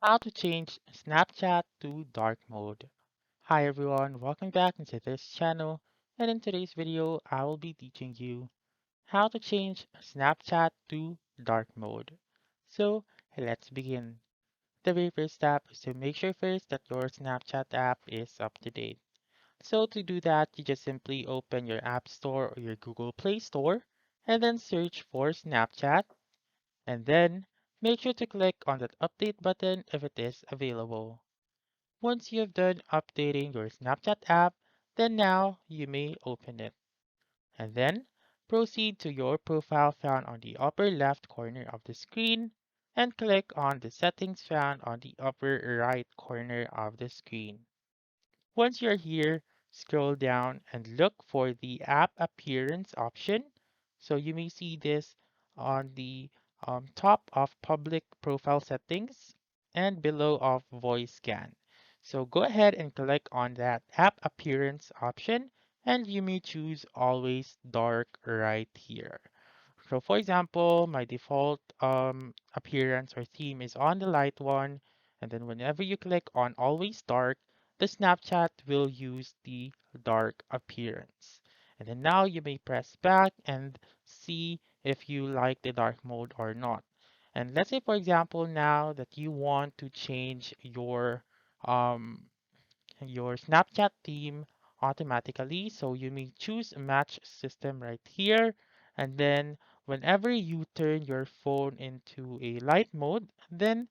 How to change Snapchat to dark mode. Hi everyone, welcome back into this channel, and in today's video I will be teaching you how to change Snapchat to dark mode. So let's begin. The very first step is to make sure first that your Snapchat app is up to date. So to do that, you just simply open your App Store or your Google Play Store and then search for Snapchat, and then make sure to click on that update button if it is available. Once you have done updating your Snapchat app, then now you may open it. And then proceed to your profile found on the upper left corner of the screen and click on the settings found on the upper right corner of the screen. Once you're here, scroll down and look for the app appearance option. So you may see this on the top of public profile settings and below of voice scan. So go ahead and click on that app appearance option and you may choose always dark right here. So for example, my default appearance or theme is on the light one, and then whenever you click on always dark, the Snapchat will use the dark appearance. And then now you may press back and see if you like the dark mode or not. And let's say for example now that you want to change um your Snapchat theme automatically. So you may choose match system right here. And then whenever you turn your phone into a light mode, then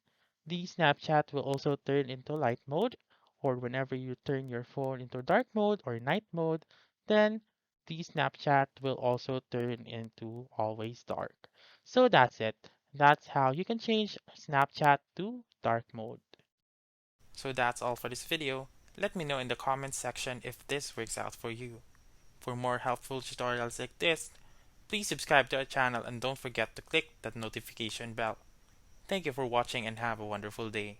the Snapchat will also turn into light mode. Or whenever you turn your phone into dark mode or night mode, then the Snapchat will also turn into always dark. So that's it. That's how you can change Snapchat to dark mode. So that's all for this video. Let me know in the comments section if this works out for you. For more helpful tutorials like this, please subscribe to our channel and don't forget to click that notification bell. Thank you for watching and have a wonderful day.